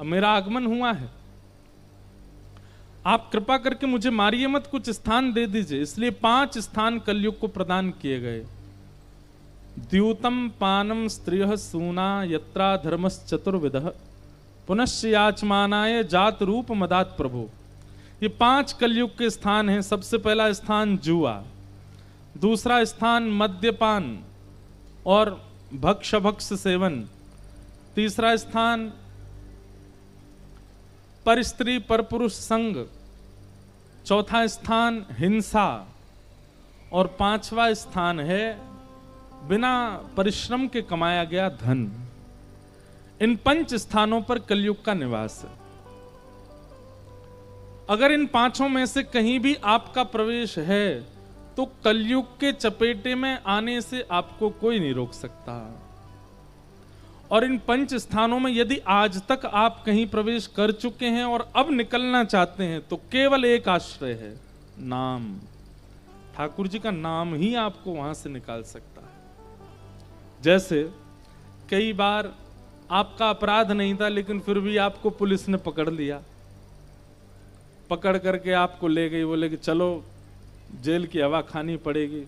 अब मेरा आगमन हुआ है, आप कृपा करके मुझे मारिए मत, कुछ स्थान दे दीजिए। इसलिए 5 स्थान कलयुग को प्रदान किए गए। द्यूतम पानम स्त्रियः सूना यत्रा धर्मश्चतुर्विधः पुनश्च याचमानाय जात रूप मदात प्रभु। ये 5 कलयुग के स्थान हैं। सबसे पहला स्थान जुआ, दूसरा स्थान मद्यपान और भक्ष सेवन, तीसरा स्थान पर स्त्री पर पुरुष संग, चौथा स्थान हिंसा और 5वां स्थान है बिना परिश्रम के कमाया गया धन। इन 5 स्थानों पर कलयुग का निवास है। अगर इन 5 में से कहीं भी आपका प्रवेश है तो कलयुग के चपेटे में आने से आपको कोई नहीं रोक सकता। और इन 5 स्थानों में यदि आज तक आप कहीं प्रवेश कर चुके हैं और अब निकलना चाहते हैं तो केवल एक आश्रय है, नाम। ठाकुर जी का नाम ही आपको वहां से निकाल सकता है। जैसे कई बार आपका अपराध नहीं था लेकिन फिर भी आपको पुलिस ने पकड़ लिया, पकड़ करके आपको ले गई, बोले कि चलो जेल की हवा खानी पड़ेगी।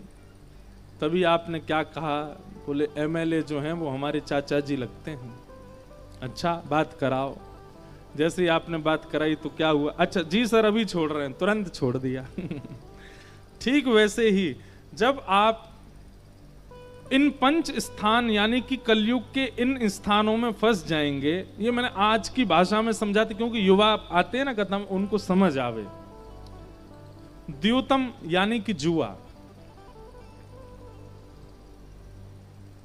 तभी आपने क्या कहा, बोले एमएलए जो हैं वो हमारे चाचा जी लगते हैं। अच्छा बात कराओ। जैसे ही आपने बात कराई तो क्या हुआ, अच्छा जी सर अभी छोड़ रहे हैं, तुरंत छोड़ दिया। ठीक वैसे ही जब आप इन 5 स्थान यानी कि कलयुग के इन स्थानों में फंस जाएंगे, ये मैंने आज की भाषा में समझाते क्योंकि युवा आते हैं ना कदम, उनको समझ आवे। द्यूतम यानी कि जुआ।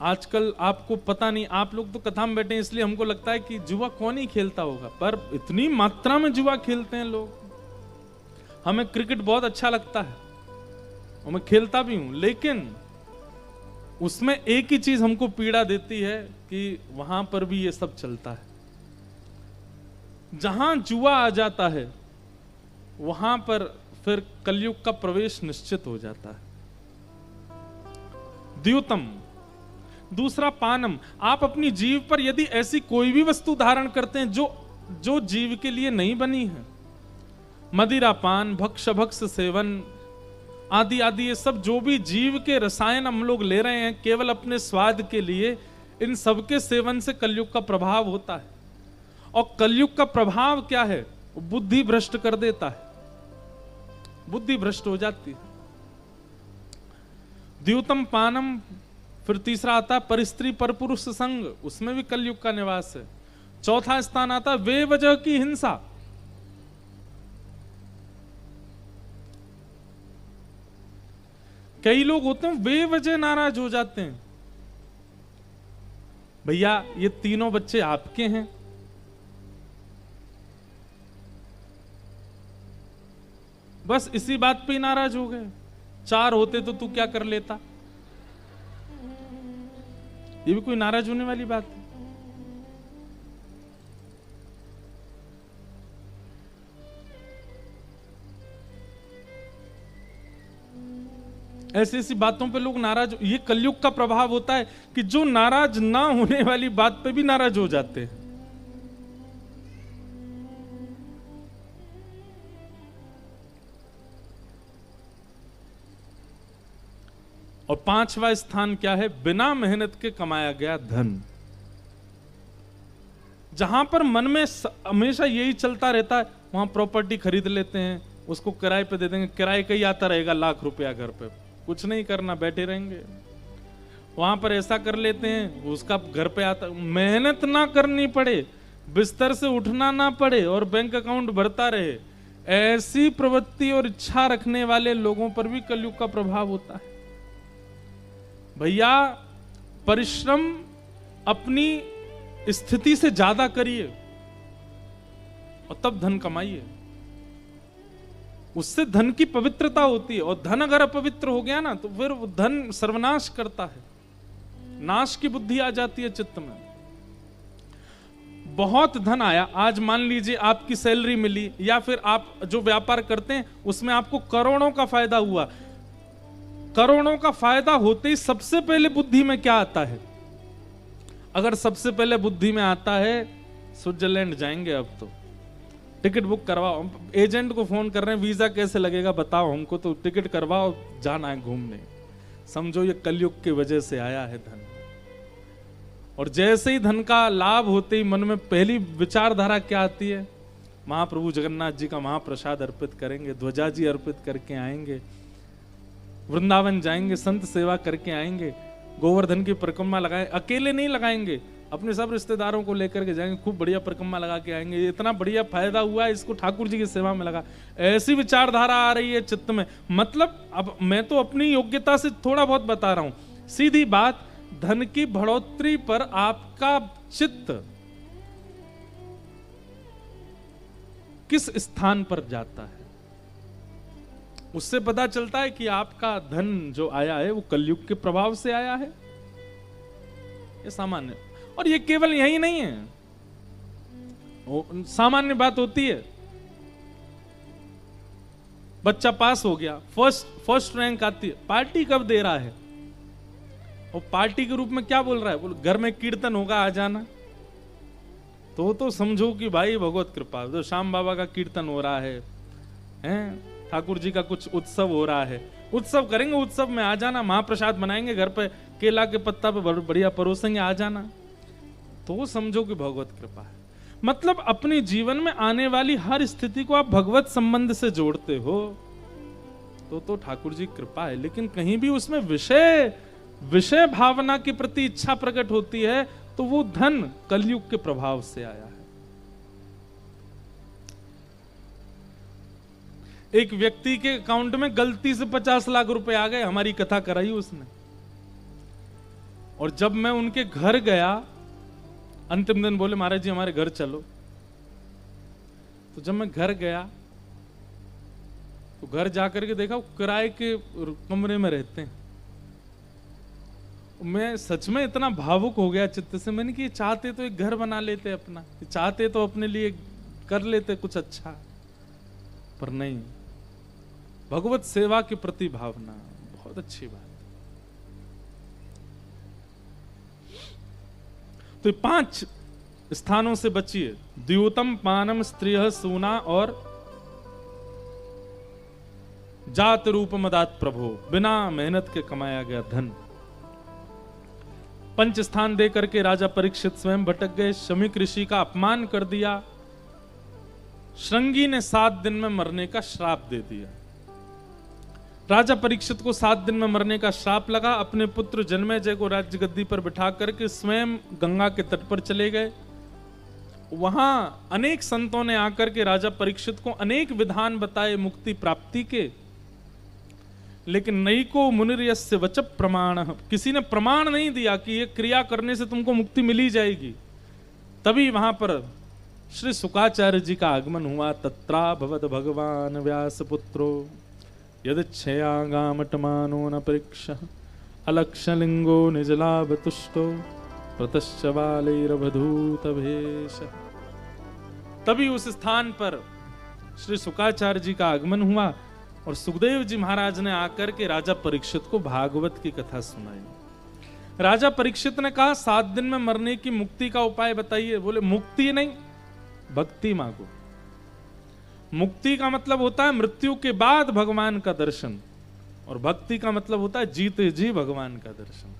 आजकल आपको पता नहीं, आप लोग तो कथा में बैठे हैं इसलिए हमको लगता है कि जुआ कौन ही खेलता होगा, पर इतनी मात्रा में जुआ खेलते हैं लोग। हमें क्रिकेट बहुत अच्छा लगता है और मैं खेलता भी हूं, लेकिन उसमें एक ही चीज हमको पीड़ा देती है कि वहां पर भी ये सब चलता है। जहां जुआ आ जाता है वहां पर फिर कलयुग का प्रवेश निश्चित हो जाता है। द्यूतम। दूसरा पानम। आप अपनी जीव पर यदि ऐसी कोई भी वस्तु धारण करते हैं जो जीव के लिए नहीं बनी है, मदिरा पान, भक्ष सेवन आदि आदि, ये सब जो भी जीव के रसायन हम लोग ले रहे हैं केवल अपने स्वाद के लिए, इन सब के सेवन से कलयुग का प्रभाव होता है। और कलयुग का प्रभाव क्या है, बुद्धि भ्रष्ट कर देता है, बुद्धि भ्रष्ट हो जाती है। द्यूतम पानम। फिर तीसरा आता है परिस्त्री पर पुरुष संग, उसमें भी कलयुग का निवास है। चौथा स्थान आता है वे वजह की हिंसा। कई लोग होते हैं वे वजह नाराज हो जाते हैं, भैया ये तीनों बच्चे आपके हैं, बस इसी बात पे ही नाराज हो गए। 4 होते तो तू क्या कर लेता। ये भी कोई नाराज होने वाली बात है। ऐसी ऐसी बातों पे लोग नाराज, ये कलयुग का प्रभाव होता है कि जो नाराज ना होने वाली बात पे भी नाराज हो जाते हैं। और 5वां स्थान क्या है, बिना मेहनत के कमाया गया धन। जहां पर मन में हमेशा यही चलता रहता है, वहां प्रॉपर्टी खरीद लेते हैं, उसको किराए पे दे देंगे, किराए का ही आता रहेगा लाख रुपया घर पे, कुछ नहीं करना, बैठे रहेंगे। वहां पर ऐसा कर लेते हैं, उसका घर पे आता, मेहनत ना करनी पड़े, बिस्तर से उठना ना पड़े और बैंक अकाउंट भरता रहे। ऐसी प्रवृत्ति और इच्छा रखने वाले लोगों पर भी कलयुग का प्रभाव होता है। भैया परिश्रम अपनी स्थिति से ज्यादा करिए और तब धन कमाइए, उससे धन की पवित्रता होती है। और धन अगर अपवित्र हो गया ना तो फिर वो धन सर्वनाश करता है, नाश की बुद्धि आ जाती है चित्त में। बहुत धन आया, आज मान लीजिए आपकी सैलरी मिली या फिर आप जो व्यापार करते हैं उसमें आपको करोड़ों का फायदा हुआ। करोड़ों का फायदा होते ही सबसे पहले बुद्धि में क्या आता है? अगर सबसे पहले बुद्धि में आता है स्विट्जरलैंड जाएंगे अब तो, टिकट बुक करवाओ, एजेंट को फोन कर रहे हैं वीजा कैसे लगेगा बताओ हमको, तो टिकट करवाओ, जाना है घूमने। समझो ये कलयुग की वजह से आया है धन। और जैसे ही धन का लाभ होते ही मन में पहली विचारधारा क्या आती है, महाप्रभु जगन्नाथ जी का महाप्रसाद अर्पित करेंगे, ध्वजा जी अर्पित करके आएंगे, वृंदावन जाएंगे, संत सेवा करके आएंगे, गोवर्धन की परिक्रमा लगाए, अकेले नहीं लगाएंगे, अपने सब रिश्तेदारों को लेकर के जाएंगे, खूब बढ़िया परिक्रमा लगा के आएंगे, इतना बढ़िया फायदा हुआ है इसको ठाकुर जी की सेवा में लगा। ऐसी विचारधारा आ रही है चित्त में। मतलब अब मैं तो अपनी योग्यता से थोड़ा बहुत बता रहा हूं, सीधी बात, धन की बढ़ोतरी पर आपका चित्त किस स्थान पर जाता है, उससे पता चलता है कि आपका धन जो आया है वो कलयुग के प्रभाव से आया है या सामान्य। और ये केवल यही नहीं है, सामान्य बात होती है, बच्चा पास हो गया, फर्स्ट रैंक आती है, पार्टी कब दे रहा है, और पार्टी के रूप में क्या बोल रहा है, बोल घर में कीर्तन होगा आ जाना, तो समझो कि भाई भगवत कृपा, तो श्याम बाबा का कीर्तन हो रहा है, ठाकुर जी का कुछ उत्सव हो रहा है, उत्सव करेंगे, उत्सव में आ जाना, महाप्रसाद बनाएंगे, घर पे केला के पत्ता पे बढ़िया परोसेंगे, आ जाना, तो समझो कि भगवत कृपा है। मतलब अपने जीवन में आने वाली हर स्थिति को आप भगवत संबंध से जोड़ते हो तो ठाकुर जी कृपा है। लेकिन कहीं भी उसमें विषय भावना के प्रति इच्छा प्रकट होती है तो वो धन कलयुग के प्रभाव से आया है। एक व्यक्ति के अकाउंट में गलती से 50 लाख रुपए आ गए, हमारी कथा कराई उसने, और जब मैं उनके घर गया, अंतिम दिन बोले महाराज जी हमारे घर चलो, तो जब मैं घर गया तो घर जाकर के देखा वो किराए के कमरे में रहते हैं। मैं सच में इतना भावुक हो गया चित्त से, मैंने कि चाहते तो एक घर बना लेते अपना, चाहते तो अपने लिए कर लेते कुछ अच्छा, पर नहीं, भगवत सेवा के प्रति भावना बहुत अच्छी बात। तो 5 स्थानों से बचिए, द्योतम पानम स्त्रिय सूना और जात रूप मदात प्रभो, बिना मेहनत के कमाया गया धन। 5 स्थान दे करके राजा परीक्षित स्वयं भटक गए, शमीक ऋषि का अपमान कर दिया, श्रृंगी ने 7 दिन में मरने का श्राप दे दिया। राजा परीक्षित को 7 दिन में मरने का श्राप लगा, अपने पुत्र जन्मेजय को राज्य गद्दी पर बिठा करके स्वयं गंगा के तट पर चले गए। वहां अनेक संतों ने आकर के राजा परीक्षित को अनेक विधान बताए मुक्ति प्राप्ति के, लेकिन नई को मुनिर्यस्य वच प्रमाण, किसी ने प्रमाण नहीं दिया कि ये क्रिया करने से तुमको मुक्ति मिली जाएगी। तभी वहां पर श्री शुकाचार्य जी का आगमन हुआ। तत्रा भवद भगवान व्यास पुत्रो यदिच्छयागामटमानो न परीक्ष अलक्षलिंगो निजलाभ तुष्टो प्रतश्च बालैरवधूत भेष। तभी उस स्थान पर श्री शुकाचार्य जी का आगमन हुआ और सुखदेव जी महाराज ने आकर के राजा परीक्षित को भागवत की कथा सुनाई। राजा परीक्षित ने कहा 7 दिन में मरने की मुक्ति का उपाय बताइए। बोले मुक्ति नहीं, भक्ति मांगो। मुक्ति का मतलब होता है मृत्यु के बाद भगवान का दर्शन, और भक्ति का मतलब होता है जीते जी भगवान का दर्शन।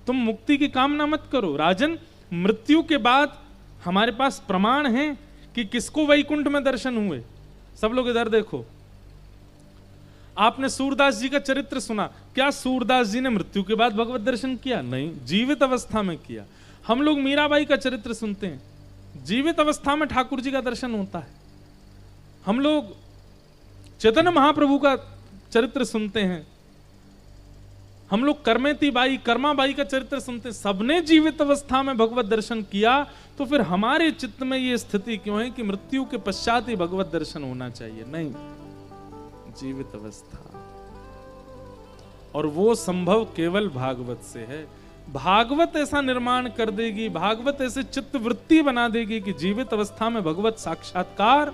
तुम मुक्ति की कामना मत करो राजन, मृत्यु के बाद हमारे पास प्रमाण है कि किसको वैकुंठ में दर्शन हुए। सब लोग इधर देखो, आपने सूरदास जी का चरित्र सुना, क्या सूरदास जी ने मृत्यु के बाद भगवत दर्शन किया? नहीं, जीवित अवस्था में किया। हम लोग मीराबाई का चरित्र सुनते हैं, जीवित अवस्था में ठाकुर जी का दर्शन होता है। हम लोग चैतन्य महाप्रभु का चरित्र सुनते हैं, हम लोग कर्मेती बाई, कर्माबाई का चरित्र सुनते हैं। सबने जीवित अवस्था में भगवत दर्शन किया, तो फिर हमारे चित्त में यह स्थिति क्यों है कि मृत्यु के पश्चात ही भगवत दर्शन होना चाहिए? नहीं, जीवित अवस्था, और वो संभव केवल भागवत से है। भागवत ऐसा निर्माण कर देगी, भागवत ऐसे चित्त वृत्ति बना देगी कि जीवित अवस्था में भगवत साक्षात्कार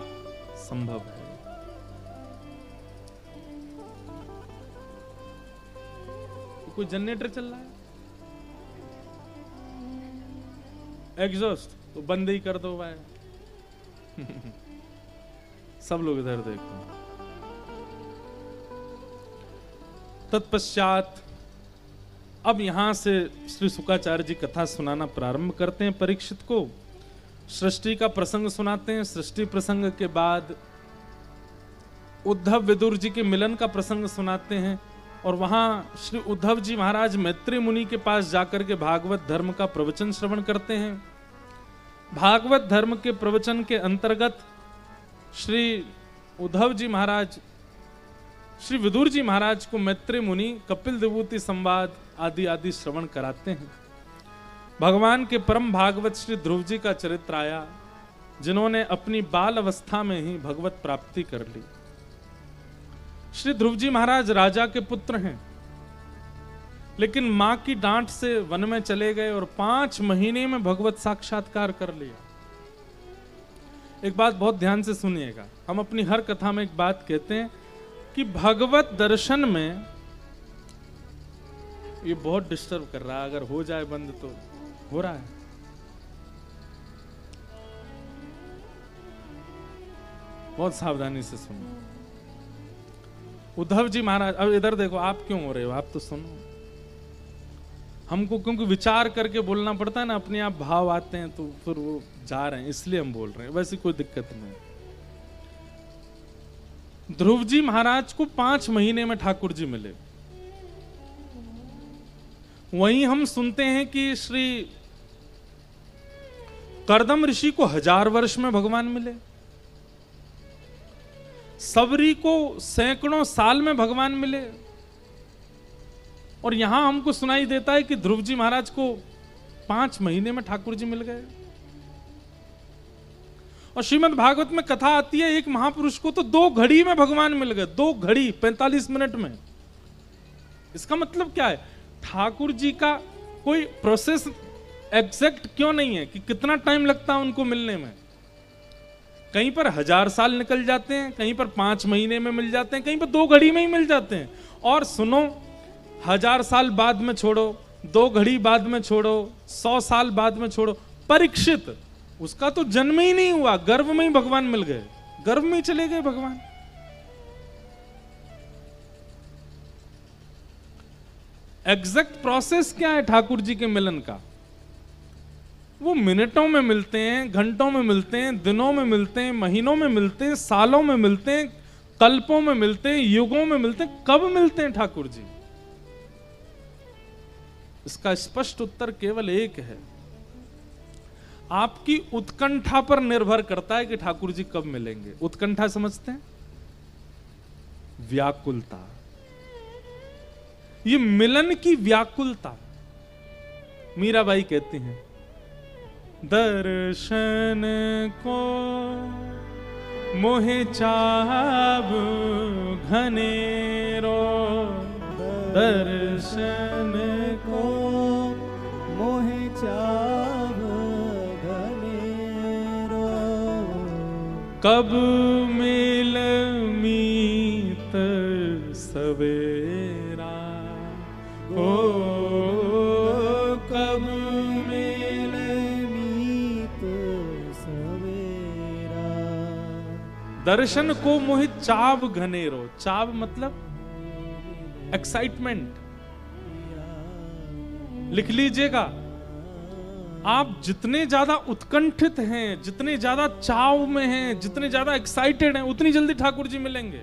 संभव है। कोई जनरेटर चल रहा है, एग्जॉस्ट तो बंद ही कर दो भाई। सब लोग इधर देखो। तत्पश्चात अब यहां से श्री शुकाचार्य जी कथा सुनाना प्रारंभ करते हैं परीक्षित को। सृष्टि का प्रसंग सुनाते हैं। सृष्टि प्रसंग के बाद उद्धव विदुर जी के मिलन का प्रसंग सुनाते हैं और वहां श्री उद्धव जी महाराज मैत्री मुनि के पास जाकर के भागवत धर्म का प्रवचन श्रवण करते हैं। भागवत धर्म के प्रवचन के अंतर्गत श्री उद्धव जी महाराज श्री विदुर जी महाराज को मैत्री मुनि कपिल विभूति संवाद आदि आदि श्रवण कराते हैं। भगवान के परम भागवत श्री ध्रुव जी का चरित्र आया, जिन्होंने अपनी बाल अवस्था में ही भगवत प्राप्ति कर ली। श्री ध्रुव जी महाराज राजा के पुत्र हैं, लेकिन मां की डांट से वन में चले गए और 5 महीने में भगवत साक्षात्कार कर लिया। एक बात बहुत ध्यान से सुनिएगा, हम अपनी हर कथा में एक बात कहते हैं कि भगवत दर्शन में, ये बहुत डिस्टर्ब कर रहा है, अगर हो जाए बंद तो हो रहा है। बहुत सावधानी से सुनो। उद्धव जी महाराज, अब इधर देखो, आप क्यों हो रहे हो, आप तो सुनो। हमको क्योंकि विचार करके बोलना पड़ता है ना, अपने आप भाव आते हैं तो फिर वो जा रहे हैं, इसलिए हम बोल रहे हैं, वैसे कोई दिक्कत नहीं। ध्रुव जी महाराज को 5 महीने में ठाकुर जी मिले। वहीं हम सुनते हैं कि श्री कर्दम ऋषि को 1000 वर्ष में भगवान मिले। सबरी को सैकड़ों साल में भगवान मिले। और यहां हमको सुनाई देता है कि ध्रुव जी महाराज को 5 महीने में ठाकुर जी मिल गए। और श्रीमद् भागवत में कथा आती है, एक महापुरुष को तो 2 घड़ी में भगवान मिल गए। 2 घड़ी 45 मिनट में। इसका मतलब क्या है? ठाकुर जी का कोई प्रोसेस एग्जैक्ट क्यों नहीं है कि कितना टाइम लगता है उनको मिलने में। कहीं पर 1000 साल निकल जाते हैं, कहीं पर 5 महीने में मिल जाते हैं, कहीं पर 2 घड़ी में ही मिल जाते हैं। और सुनो, 1000 साल बाद में छोड़ो, 2 घड़ी बाद में छोड़ो, 100 साल बाद में छोड़ो, परीक्षित, उसका तो जन्म ही नहीं हुआ, गर्भ में ही भगवान मिल गए, गर्भ में ही चले गए भगवान। एग्जैक्ट प्रोसेस क्या है ठाकुर जी के मिलन का? वो मिनटों में मिलते हैं, घंटों में मिलते हैं, दिनों में मिलते हैं, महीनों में मिलते हैं, सालों में मिलते हैं, कल्पों में मिलते हैं, युगों में मिलते हैं। कब मिलते हैं ठाकुर जी? इसका स्पष्ट उत्तर केवल एक है, आपकी उत्कंठा पर निर्भर करता है कि ठाकुर जी कब मिलेंगे। उत्कंठा समझते हैं? व्याकुलता, ये मिलन की व्याकुलता। मीराबाई कहती हैं, दर्शन को मोहे चाव घनेरो, दर्शन को मोहे चाव घनेरो, कब मिल मीत सवेरा, ओ कब मिल मीत सवेरा। दर्शन को मोहि चाव घनेरो। चाव मतलब एक्साइटमेंट। लिख लीजिएगा, आप जितने ज्यादा उत्कंठित हैं, जितने ज्यादा चाव में हैं, जितने ज्यादा एक्साइटेड हैं, उतनी जल्दी ठाकुर जी मिलेंगे।